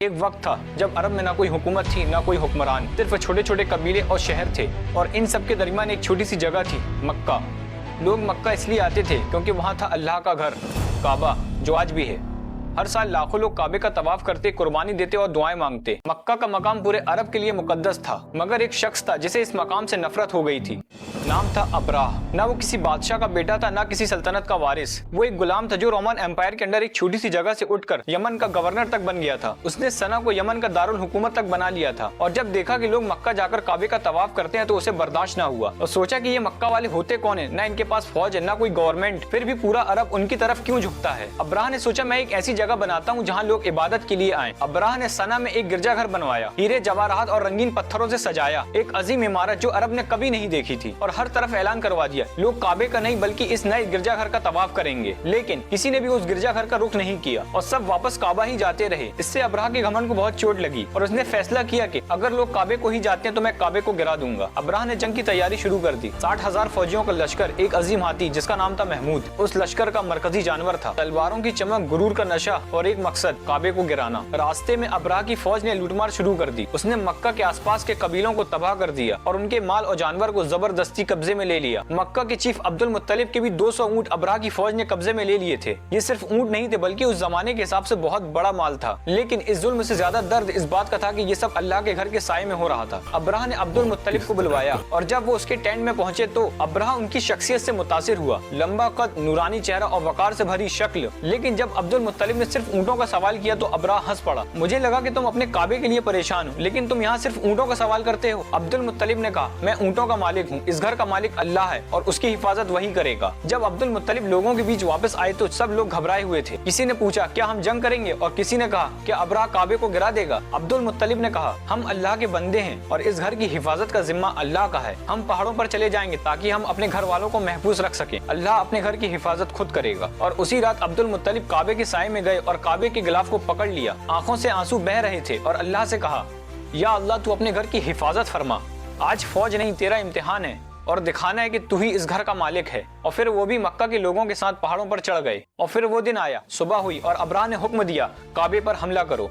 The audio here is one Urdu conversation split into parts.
ایک وقت تھا جب عرب میں نہ کوئی حکومت تھی نہ کوئی حکمران، صرف چھوٹے چھوٹے قبیلے اور شہر تھے، اور ان سب کے درمیان ایک چھوٹی سی جگہ تھی، مکہ۔ لوگ مکہ اس لیے آتے تھے کیونکہ وہاں تھا اللہ کا گھر، کعبہ، جو آج بھی ہے۔ ہر سال لاکھوں لوگ کعبے کا طواف کرتے، قربانی دیتے اور دعائیں مانگتے۔ مکہ کا مقام پورے عرب کے لیے مقدس تھا، مگر ایک شخص تھا جسے اس مقام سے نفرت ہو گئی تھی۔ نام تھا ابراہ۔ نہ وہ کسی بادشاہ کا بیٹا تھا، نہ کسی سلطنت کا وارث۔ وہ ایک غلام تھا جو رومن امپائر کے اندر ایک چھوٹی سی جگہ سے اٹھ کر یمن کا گورنر تک بن گیا تھا۔ اس نے سنا کو یمن کا دارالحکومت تک بنا لیا تھا، اور جب دیکھا کہ لوگ مکہ جا کر کعبے کا طواف کرتے ہیں تو اسے برداشت نہ ہوا، اور سوچا کہ یہ مکہ والے ہوتے کون ہیں؟ نہ ان کے پاس فوج ہے، نہ کوئی گورنمنٹ، پھر بھی پورا عرب ان کی طرف کیوں جھکتا ہے؟ ابراہ نے سوچا میں ایک ایسی جگہ بناتا ہوں جہاں لوگ عبادت کے لیے آئیں۔ ابراہ نے سنا میں ایک گرجا گھر بنوایا، ہیرے جواہرات اور رنگین پتھروں سے سجایا، ایک عظیم عمارت جو عرب نے کبھی نہیں دیکھی تھی، اور ہر طرف اعلان کروا دیا لوگ کعبے کا نہیں بلکہ اس نئے گرجا گھر کا طواف کریں گے۔ لیکن کسی نے بھی اس گرجا گھر کا رخ نہیں کیا، اور سب واپس کعبہ ہی جاتے رہے۔ اس سے ابراہ کے گھمنڈ کو بہت چوٹ لگی، اور اس نے فیصلہ کیا کہ اگر لوگ کعبے کو ہی جاتے ہیں تو میں کعبے کو گرا دوں گا۔ ابراہ نے جنگ کی تیاری شروع کر دی۔ 60,000 فوجیوں کا لشکر، ایک عظیم ہاتھی جس کا نام تھا محمود اس لشکر کا مرکزی جانور تھا، تلواروں کی چمک، غرور کا نشہ، اور ایک مقصد، کعبے کو گرانا۔ راستے میں ابراہ کی فوج نے لوٹ مار شروع کر دی۔ اس نے مکہ کے آس پاس کے قبیلوں کو تباہ کر دیا اور ان کے مال اور جانور کو زبردستی قبضے میں لے لیا۔ مکہ کے چیف عبد المطلب کے بھی 200 اونٹ ابراہ کی فوج نے قبضے میں لے لیے تھے۔ یہ صرف اونٹ نہیں تھے بلکہ اس زمانے کے حساب سے بہت بڑا مال تھا، لیکن اس ظلم سے زیادہ درد اس بات کا تھا کہ یہ سب اللہ کے گھر کے سائے میں ہو رہا تھا۔ ابراہ نے عبد المطلب کو بلوایا، اور جب وہ اس کے ٹینٹ میں پہنچے تو ابراہ ان کی شخصیت سے متاثر ہوا، لمبا قد، نورانی چہرہ اور وقار سے بھری شکل۔ لیکن جب عبد المطلب نے صرف اونٹوں کا سوال کیا تو ابراہ ہنس پڑا۔ مجھے لگا کہ تم اپنے کعبے کے لیے پریشان ہو، لیکن تم یہاں صرف اونٹوں کا سوال کرتے ہو۔ عبد المطلب نے کہا میں اونٹوں کا مالک ہوں، اس گھر کا مالک اللہ ہے اور اس کی حفاظت وہی کرے گا۔ جب عبد المطلب لوگوں کے بیچ واپس آئے تو سب لوگ گھبرائے ہوئے تھے۔ کسی نے پوچھا کیا ہم جنگ کریں گے، اور کسی نے کہا کیا ابراہ کعبے کو گرا دے گا؟ عبد المطلب نے کہا ہم اللہ کے بندے ہیں اور اس گھر کی حفاظت کا ذمہ اللہ کا ہے۔ ہم پہاڑوں پر چلے جائیں گے تاکہ ہم اپنے گھر والوں کو محفوظ رکھ سکیں۔ اللہ اپنے گھر کی حفاظت خود کرے گا۔ اور اسی رات عبد المطلب کعبے کے سائے میں گئے اور کعبے کے غلاف کو پکڑ لیا۔ آنکھوں سے آنسو بہ رہے تھے اور اللہ سے کہا یا اللہ تو اپنے گھر کی حفاظت فرما، آج فوج نہیں تیرا امتحان ہے اور دکھانا ہے کہ تو ہی اس گھر کا مالک ہے۔ اور پھر وہ بھی مکہ کے لوگوں کے ساتھ پہاڑوں پر چڑھ گئے، اور پھر وہ دن آیا، صبح ہوئی اور ابراہ نے حکم دیا کعبے پر حملہ کرو۔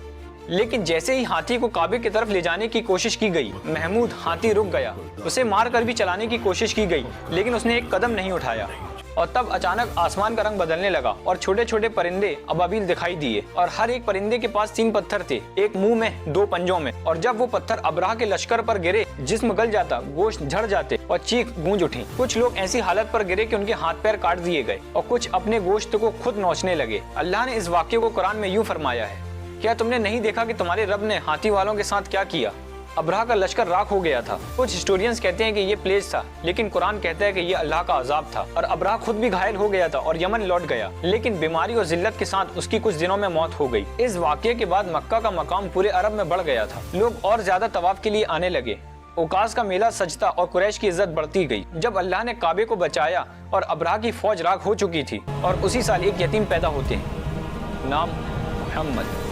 لیکن جیسے ہی ہاتھی کو کعبے کی طرف لے جانے کی کوشش کی گئی، محمود ہاتھی رک گیا۔ اسے مار کر بھی چلانے کی کوشش کی گئی لیکن اس نے ایک قدم نہیں اٹھایا، اور تب اچانک آسمان کا رنگ بدلنے لگا اور چھوٹے چھوٹے پرندے ابابیل دکھائی دیے، اور ہر ایک پرندے کے پاس 3 پتھر تھے، ایک منہ میں 2 پنجوں میں۔ اور جب وہ پتھر ابراہ کے لشکر پر گرے، جسم گل جاتا، گوشت جھڑ جاتے اور چیخ گونج اٹھی۔ کچھ لوگ ایسی حالت پر گرے کہ ان کے ہاتھ پیر کاٹ دیے گئے، اور کچھ اپنے گوشت کو خود نوچنے لگے۔ اللہ نے اس واقعے کو قرآن میں یوں فرمایا ہے، کیا تم نے نہیں دیکھا کہ تمہارے رب نے ہاتھی والوں کے ساتھ کیا کیا؟ ابراہ کا لشکر راکھ ہو گیا تھا۔ کچھ ہسٹورینز کہتے ہیں کہ یہ پلیج تھا، لیکن قرآن کہتا ہے کہ یہ اللہ کا عذاب تھا، اور ابراہ خود بھی گھائل ہو گیا تھا اور یمن لوٹ گیا، لیکن بیماری اور ذلت کے ساتھ اس کی کچھ دنوں میں موت ہو گئی۔ اس واقعے کے بعد مکہ کا مقام پورے عرب میں بڑھ گیا تھا، لوگ اور زیادہ طواف کے لیے آنے لگے، اوقاز کا میلہ سجتا اور قریش کی عزت بڑھتی گئی۔ جب اللہ نے کعبے کو بچایا اور ابراہ کی فوج راکھ ہو چکی تھی، اور اسی سال ایک یتیم پیدا ہوتے ہیں، نام محمد۔